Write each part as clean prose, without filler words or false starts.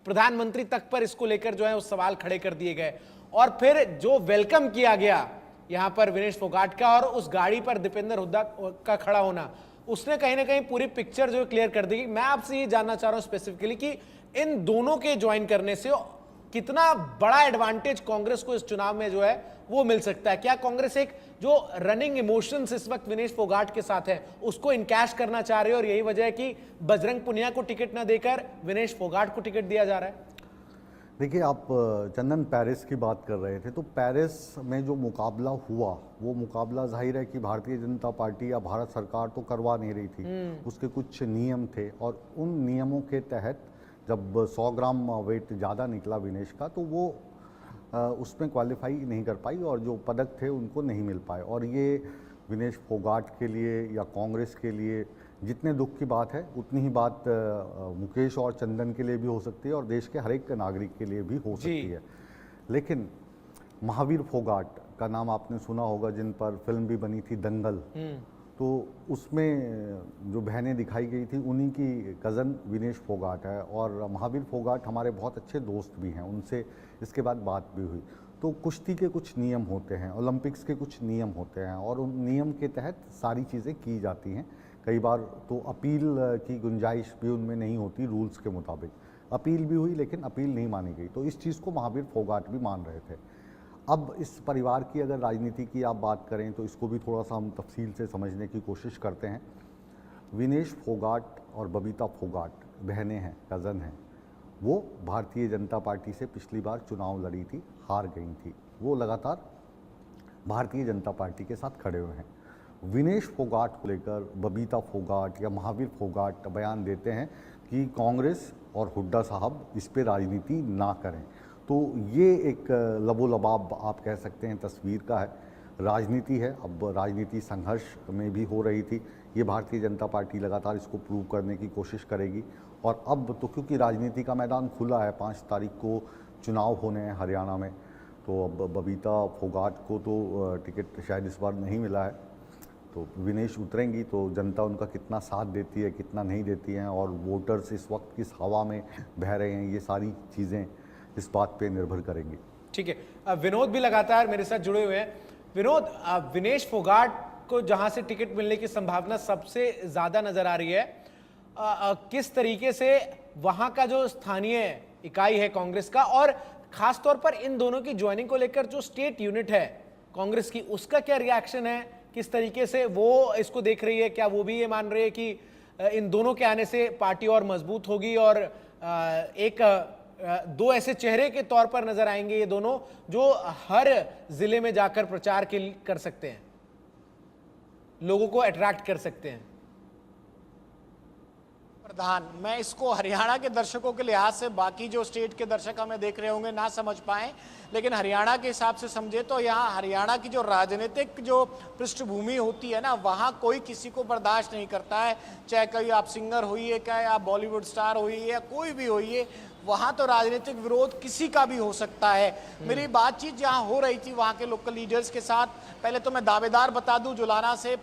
प्रधानमंत्री तक पर इसको लेकर जो है उस सवाल खड़े कर दिए गए। और फिर जो वेलकम किया गया यहां पर विनेश फोगाट का और उस गाड़ी पर दीपेंद्र हुड्डा का खड़ा होना, उसने कहीं ना कहीं पूरी पिक्चर जो क्लियर कर दी। मैं आपसे ये जानना चाह रहा हूं स्पेसिफिकली कि इन दोनों के ज्वाइन करने से कितना बड़ा एडवांटेज कांग्रेस को इस चुनाव में जो है वो मिल सकता है। क्या कांग्रेस एक जो रनिंग इमोशंस इस वक्त विनेश फोगाट के साथ है उसको इनकैश करना चाह रहे हो और यही वजह है कि बजरंग पुनिया को टिकट ना देकर विनेश फोगाट को टिकट दिया जा रहा है? देखिए, आप चंदन पेरिस की बात कर रहे थे, तो पेरिस में जो मुकाबला हुआ वो मुकाबला जाहिर है कि भारतीय जनता पार्टी या भारत सरकार तो करवा नहीं रही थी। उसके कुछ नियम थे और उन नियमों के तहत जब 100 ग्राम वेट ज़्यादा निकला विनेश का तो वो उसमें क्वालिफाई नहीं कर पाई और जो पदक थे उनको नहीं मिल पाए। और ये विनेश फोगाट के लिए या कांग्रेस के लिए जितने दुख की बात है उतनी ही बात मुकेश और चंदन के लिए भी हो सकती है और देश के हर एक नागरिक के लिए भी हो सकती है। लेकिन महावीर फोगाट का नाम आपने सुना होगा, जिन पर फिल्म भी बनी थी दंगल, तो उसमें जो बहनें दिखाई गई थी उन्हीं की कज़न विनेश फोगाट है। और महावीर फोगाट हमारे बहुत अच्छे दोस्त भी हैं, उनसे इसके बाद बात भी हुई। तो कुश्ती के कुछ नियम होते हैं, ओलंपिक्स के कुछ नियम होते हैं और उन नियम के तहत सारी चीज़ें की जाती हैं। कई बार तो अपील की गुंजाइश भी उनमें नहीं होती रूल्स के मुताबिक। अपील भी हुई लेकिन अपील नहीं मानी गई, तो इस चीज़ को महावीर फोगाट भी मान रहे थे। अब इस परिवार की अगर राजनीति की आप बात करें तो इसको भी थोड़ा सा हम तफसील से समझने की कोशिश करते हैं। विनेश फोगाट और बबीता फोगाट बहनें हैं, कज़न हैं। वो भारतीय जनता पार्टी से पिछली बार चुनाव लड़ी थी, हार गई थी। वो लगातार भारतीय जनता पार्टी के साथ खड़े हुए हैं। विनेश फोगाट को लेकर बबीता फोगाट या महावीर फोगाट बयान देते हैं कि कांग्रेस और हुड्डा साहब इस पे राजनीति ना करें। तो ये एक लबोलबाब आप कह सकते हैं तस्वीर का है। राजनीति है, अब राजनीति संघर्ष में भी हो रही थी। ये भारतीय जनता पार्टी लगातार इसको प्रूव करने की कोशिश करेगी। और अब तो क्योंकि राजनीति का मैदान खुला है, 5 तारीख को चुनाव होने हैं हरियाणा में, तो अब बबीता फोगाट को तो टिकट शायद इस बार नहीं मिला है, तो विनेश उतरेंगी तो जनता उनका कितना साथ देती है कितना नहीं देती है और वोटर्स इस वक्त किस हवा में बह रहे हैं, ये सारी चीज़ें इस बात पे निर्भर करेंगी। ठीक है, विनोद भी लगातार मेरे साथ जुड़े हुए हैं। विनोद, विनेश फोगाट को जहां से टिकट मिलने की संभावना सबसे ज्यादा नजर आ रही है, किस तरीके से वहां का जो स्थानीय इकाई है कांग्रेस का और खासतौर पर इन दोनों की ज्वाइनिंग को लेकर जो स्टेट यूनिट है कांग्रेस की, उसका क्या रिएक्शन है? किस तरीके से वो इसको देख रही है? क्या वो भी ये मान रही है कि इन दोनों के आने से पार्टी और मजबूत होगी और एक दो ऐसे चेहरे के तौर पर नजर आएंगे ये दोनों जो हर जिले में जाकर प्रचार कर सकते हैं, लोगों को अट्रैक्ट कर सकते हैं? प्रधान, मैं इसको हरियाणा के दर्शकों के लिहाज से बाकी जो स्टेट के दर्शक हमें देख रहे होंगे ना समझ पाए, लेकिन हरियाणा के हिसाब से समझे तो यहाँ हरियाणा की जो राजनीतिक जो पृष्ठभूमि होती है ना, वहाँ कोई किसी को बर्दाश्त नहीं करता है। चाहे कोई आप सिंगर होइए, चाहे आप बॉलीवुड स्टार होइए या कोई भी होइए, वहाँ तो राजनीतिक विरोध किसी का भी हो सकता है। मेरी बातचीत जहाँ हो रही थी वहाँ के लोकल लीडर्स के साथ, पहले तो मैं दावेदार बता दूं, जुलाना से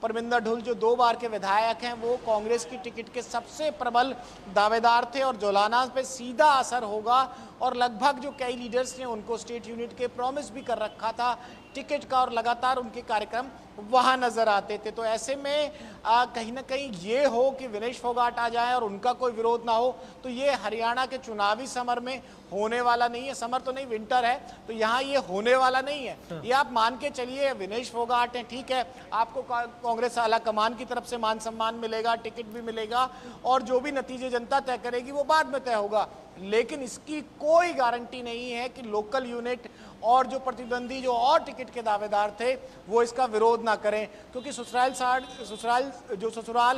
परमिंदर ढुल जो 2 बार के विधायक हैं वो कांग्रेस की टिकट के सबसे प्रबल दावेदार थे और जुलाना पे सीधा असर होगा। और लगभग जो कई लीडर्स ने उनको स्टेट यूनिट के प्रॉमिस भी कर रखा था टिकट का और लगातार उनके कार्यक्रम वहां नजर आते थे। तो ऐसे में कहीं ना कहीं ये हो कि विनेश फोगाट आ जाए और उनका कोई विरोध ना हो, तो ये हरियाणा के चुनावी समर में होने वाला नहीं है। समर तो नहीं, विंटर है, तो यहाँ ये होने वाला नहीं है। ये आप मान के चलिए, विनेश फोगाट है, ठीक है, आपको कांग्रेस आला कमान की तरफ से मान सम्मान मिलेगा, टिकट भी मिलेगा और जो भी नतीजे जनता तय करेगी वो बाद में तय होगा। लेकिन इसकी कोई गारंटी नहीं है कि लोकल यूनिट और जो प्रतिद्वंदी जो और टिकट के दावेदार थे वो इसका विरोध ना करें, क्योंकि ससुराल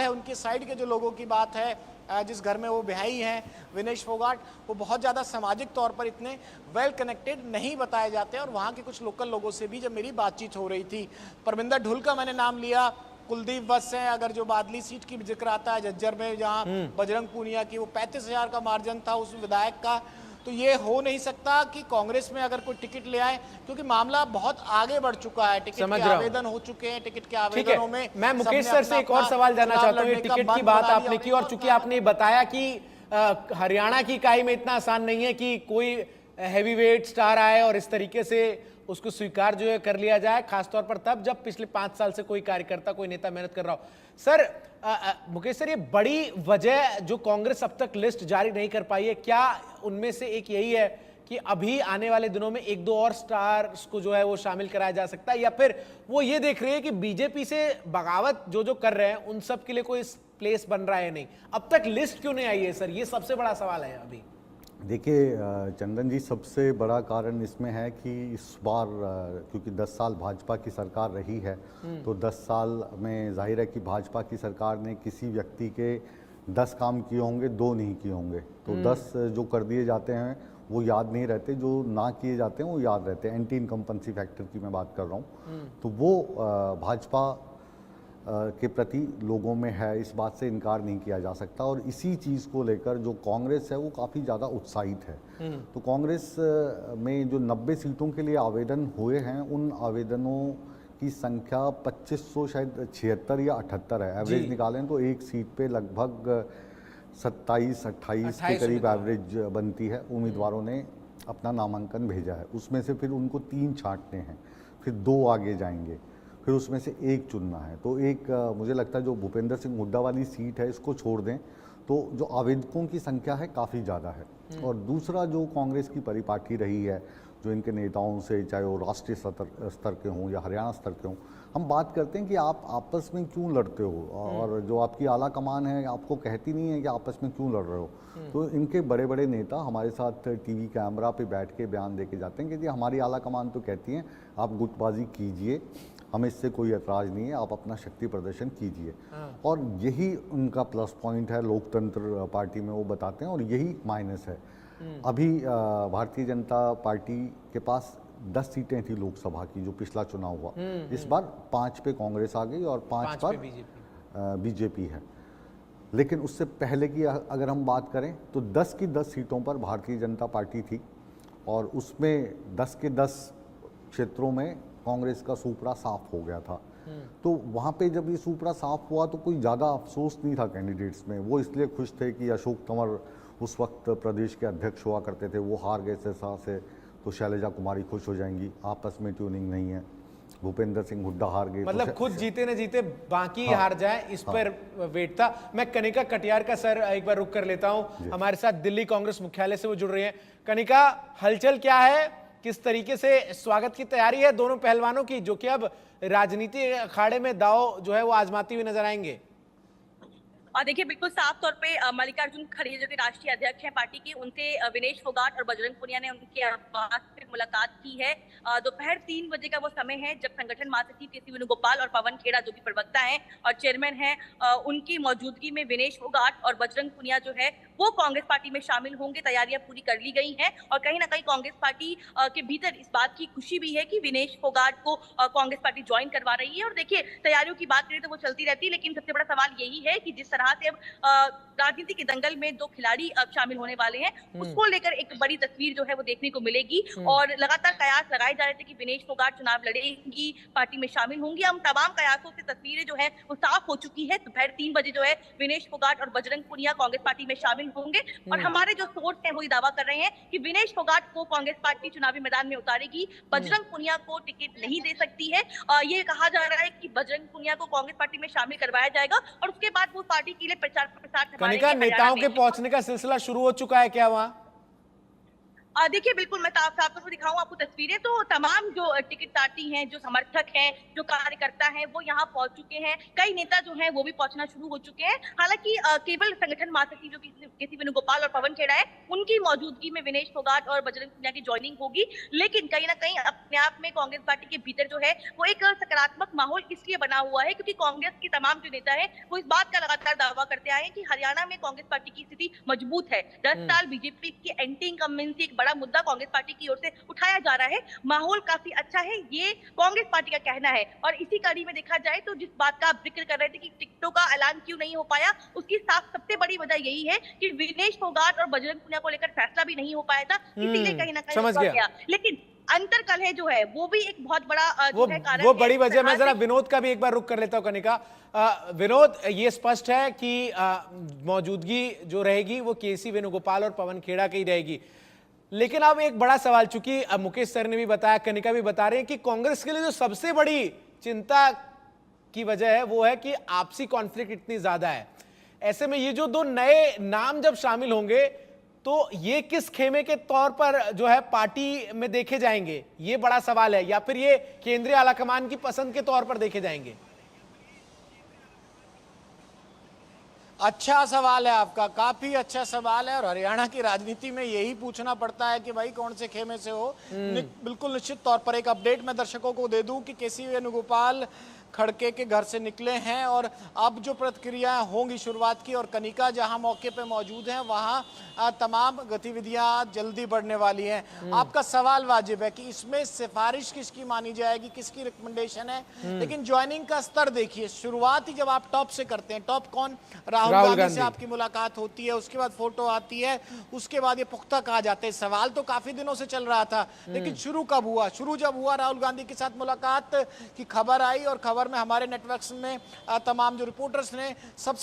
है उनकी साइड के जो लोगों की बात है, जिस घर में वो बिहाई हैं विनेश फोगाट, वो बहुत ज़्यादा सामाजिक तौर पर इतने वेल कनेक्टेड नहीं बताए जाते। और वहाँ के कुछ लोकल लोगों से भी जब मेरी बातचीत हो रही थी, परमिंदर ढुल का मैंने नाम लिया, कुलदीप वत्स है, अगर जो बादली सीट की जिक्र आता है झज्जर में जहाँ बजरंग पूनिया की वो 35,000 का मार्जिन था उस विधायक का, तो ये हो नहीं सकता कि कांग्रेस में अगर कोई टिकट ले आए, क्योंकि मामला बहुत आगे बढ़ चुका है। टिकट के आवेदन हो चुके हैं, टिकट के आवेदनों में मैं मुकेश सर से एक और सवाल जानना चाहता हूँ। टिकट की बात आपने की और चूंकि आपने बताया कि हरियाणा की इकाई में इतना आसान नहीं है कि कोई हैवीवेट स्टार आए और इस तरीके से उसको स्वीकार जो है कर लिया जाए, खासतौर पर तब जब पिछले 5 साल से कोई कार्यकर्ता, कोई नेता मेहनत कर रहा हो। सर, मुकेश सर, ये बड़ी वजह जो कांग्रेस अब तक लिस्ट जारी नहीं कर पाई है, क्या उनमें से एक यही है कि अभी आने वाले दिनों में 1-2 और स्टार्स को जो है वो शामिल कराया जा सकता है, या फिर वो ये देख रही है कि बीजेपी से बगावत जो जो कर रहे हैं उन सब के लिए कोई प्लेस बन रहा है नहीं? अब तक लिस्ट क्यों नहीं आई है सर? ये सबसे बड़ा सवाल है अभी। देखिए चंदन जी, सबसे बड़ा कारण इसमें है कि इस बार क्योंकि 10 साल भाजपा की सरकार रही है, तो 10 साल में जाहिर है कि भाजपा की सरकार ने किसी व्यक्ति के 10 काम किए होंगे, 2 नहीं किए होंगे। तो 10 जो कर दिए जाते हैं वो याद नहीं रहते, जो ना किए जाते हैं वो याद रहते हैं। एंटी इनकम्पेंसी फैक्टर की मैं बात कर रहा हूँ। तो वो भाजपा के प्रति लोगों में है, इस बात से इनकार नहीं किया जा सकता। और इसी चीज़ को लेकर जो कांग्रेस है वो काफ़ी ज़्यादा उत्साहित है। तो कांग्रेस में जो 90 सीटों के लिए आवेदन हुए हैं, उन आवेदनों की संख्या 2500 शायद 76 या 78 है। एवरेज निकालें तो एक सीट पे लगभग 27-28 के करीब एवरेज बनती है। उम्मीदवारों ने अपना नामांकन भेजा है, उसमें से फिर उनको 3 छांटने हैं, फिर 2 आगे जाएंगे, फिर उसमें से एक चुनना है। तो एक मुझे लगता है जो भूपेंद्र सिंह हुड्डा वाली सीट है इसको छोड़ दें तो जो आवेदकों की संख्या है काफ़ी ज़्यादा है। और दूसरा जो कांग्रेस की परिपाटी रही है, जो इनके नेताओं से, चाहे वो राष्ट्रीय स्तर के हों या हरियाणा स्तर के हों, हम बात करते हैं कि आप आपस में क्यों लड़ते हो, और जो आपकी आला कमान है आपको कहती नहीं है कि आपस में क्यों लड़ रहे हो। तो इनके बड़े बड़े नेता हमारे साथ टीवी कैमरा पे बैठ के बयान दे के जाते हैं कि जी हमारी आला कमान तो कहती है आप गुटबाजी कीजिए, हमें इससे कोई ऐतराज़ नहीं है, आप अपना शक्ति प्रदर्शन कीजिए। और यही उनका प्लस पॉइंट है लोकतंत्र पार्टी में, वो बताते हैं, और यही माइनस है। अभी भारतीय जनता पार्टी के पास 10 सीटें थी लोकसभा की जो पिछला चुनाव हुआ, इस बार 5 पे कांग्रेस आ गई और 5 पर बीजेपी है। लेकिन उससे पहले की अगर हम बात करें तो 10 की 10 सीटों पर भारतीय जनता पार्टी थी, और उसमें 10 के 10 क्षेत्रों में कांग्रेस का सुपड़ा साफ हो गया था। तो वहाँ पे जब ये सुपड़ा साफ हुआ तो कोई ज़्यादा अफसोस नहीं था कैंडिडेट्स में। वो इसलिए खुश थे कि अशोक तंवर उस वक्त प्रदेश के अध्यक्ष हुआ करते थे, वो हार गए सिरसा से, तो शैलजा कुमारी खुश हो जाएंगी, आपस में ट्यूनिंग नहीं है। भूपेंद्र सिंह हुड्डा हार गए, मतलब खुद जीते न जीते बाकी हार जाए, इस पर वेट था। मैं कनिका कटियार का सर एक बार रुक कर लेता हूं, हमारे साथ दिल्ली कांग्रेस मुख्यालय से वो जुड़ रही हैं। कनिका, हलचल क्या है, किस तरीके से स्वागत की तैयारी है दोनों पहलवानों की, जो कि अब राजनीति अखाड़े में दांव जो है वो आजमाती हुई नजर आएंगे? और देखिए, बिल्कुल साफ तौर पे मल्लिकार्जुन खड़गे जो कि राष्ट्रीय अध्यक्ष हैं पार्टी की, उनसे विनेश फोगाट और बजरंग पुनिया ने उनके आवास पे मुलाकात की है। दोपहर 3 बजे का वो समय है जब संगठन महासचिव के सी वेणुगोपाल और पवन खेड़ा जो कि प्रवक्ता हैं और चेयरमैन हैं, उनकी मौजूदगी में विनेश फोगाट और बजरंग पुनिया जो है वो कांग्रेस पार्टी में शामिल होंगे। तैयारियां पूरी कर ली गई हैं और कहीं ना कहीं कांग्रेस पार्टी के भीतर इस बात की खुशी भी है कि विनेश फोगाट को कांग्रेस पार्टी ज्वाइन करवा रही है। और देखिए, तैयारियों की बात करें तो वो चलती रहती है, लेकिन सबसे बड़ा सवाल यही है कि जिस तरह से अब राजनीति के दंगल में 2 खिलाड़ी अब शामिल होने वाले हैं, उसको लेकर एक बड़ी तस्वीर जो है वो देखने को मिलेगी। और लगातार कयास लगाए जा रहे थे कि विनेश फोगाट चुनाव लड़ेंगी, पार्टी में शामिल होंगी। हम तमाम कयासों से तस्वीरें जो है वो साफ हो चुकी है। दोपहर 3 बजे जो है विनेश फोगाट और बजरंग पुनिया कांग्रेस पार्टी में शामिल होंगे। और हमारे जो सोर्स है वही दावा कर रहे हैं कि विनेश फोगाट को कांग्रेस पार्टी चुनावी मैदान में उतारेगी, बजरंग पुनिया को टिकट नहीं दे सकती है। ये कहा जा रहा है कि बजरंग पुनिया को कांग्रेस पार्टी में शामिल करवाया जाएगा और उसके बाद वो पार्टी के लिए प्रचार प्रसार। कनिका, नेताओं के पहुंचने का सिलसिला शुरू हो चुका है क्या वहां? देखिए, बिल्कुल मैं साफ तौर पर दिखाऊं आपको तस्वीरें, तो तमाम जो टिकट प्रार्थी हैं, जो समर्थक हैं, जो कार्यकर्ता हैं, वो यहाँ पहुंच चुके हैं। कई नेता जो हैं वो भी पहुंचना शुरू हो चुके हैं। हालांकि केवल संगठन महासचिव जो के सी वेणुगोपाल और पवन खेड़ा है, उनकी मौजूदगी में विनेश फोगाट और बजरंग पुनिया की ज्वाइनिंग होगी। लेकिन कहीं ना कहीं अपने आप में कांग्रेस पार्टी के भीतर जो है वो एक सकारात्मक माहौल इसलिए बना हुआ है क्योंकि कांग्रेस के तमाम जो नेता है वो इस बात का लगातार दावा करते आए हैं कि हरियाणा में कांग्रेस पार्टी की स्थिति मजबूत है। 10 साल बीजेपी की एंटी इनकम्बेंसी एक बड़ा मुद्दा कांग्रेस पार्टी की ओर से उठाया जा रहा है। माहौल काफी अच्छा है, ये कांग्रेस पार्टी का कहना है। और इसी कड़ी में देखा जाए तो जिस बात का आप जिक्र कर रहे थे कि टिकटों का ऐलान क्यों नहीं हो पाया, उसकी सबसे बड़ी वजह यही है कि विनेश फोगाट और बजरंग पुनिया को लेकर फैसला भी नहीं हो पाया था, इसीलिए कहीं ना कहीं समझ गया। लेकिन अंतर कलह जो है वो भी एक बहुत बड़ा जो है कारण वो है। बड़ी वजह। मैं फिलहाल जरा से विनोद का भी एक बार रुक कर लेता हूं कनिका। विनोद, ये स्पष्ट है कि मौजूदगी जो रहेगी वो केसी वेणुगोपाल और पवन खेड़ा की रहेगी, लेकिन अब एक बड़ा सवाल, चूंकि मुकेश सर ने भी बताया, कनिका भी बता रहे हैं कि कांग्रेस के लिए जो सबसे बड़ी चिंता की वजह है वो है कि आपसी कॉन्फ्लिक्ट इतनी ज्यादा है। ऐसे में ये जो दो नए नाम जब शामिल होंगे तो ये किस खेमे के तौर पर जो है पार्टी में देखे जाएंगे, ये बड़ा सवाल है, या फिर ये केंद्रीय आलाकमान की पसंद के तौर पर देखे जाएंगे? अच्छा सवाल है आपका, काफी अच्छा सवाल है। और हरियाणा की राजनीति में यही पूछना पड़ता है कि भाई कौन से खेमे से हो। बिल्कुल निश्चित तौर पर एक अपडेट मैं दर्शकों को दे दूं कि केसी वेणुगोपाल खड़के के घर से निकले हैं और अब जो प्रतिक्रियाएं होंगी शुरुआत की, और कनिका जहां मौके पे मौजूद हैं वहां तमाम गतिविधियां जल्दी बढ़ने वाली हैं। आपका सवाल वाजिब है कि इसमें सिफारिश किसकी मानी जाएगी, किसकी रिकमेंडेशन है, लेकिन ज्वाइनिंग का स्तर देखिए। शुरुआत ही जब आप टॉप से करते हैं, टॉप कौन, राहुल गांधी से आपकी मुलाकात होती है, उसके बाद फोटो आती है, उसके बाद ये पुख्ता कहा जाता है। सवाल तो काफी दिनों से चल रहा था, लेकिन शुरू कब हुआ? शुरू जब हुआ राहुल गांधी के साथ मुलाकात की खबर आई, और खबर में हमारे नेटवर्क्स में तमाम जो रिपोर्टर्स ने सबसे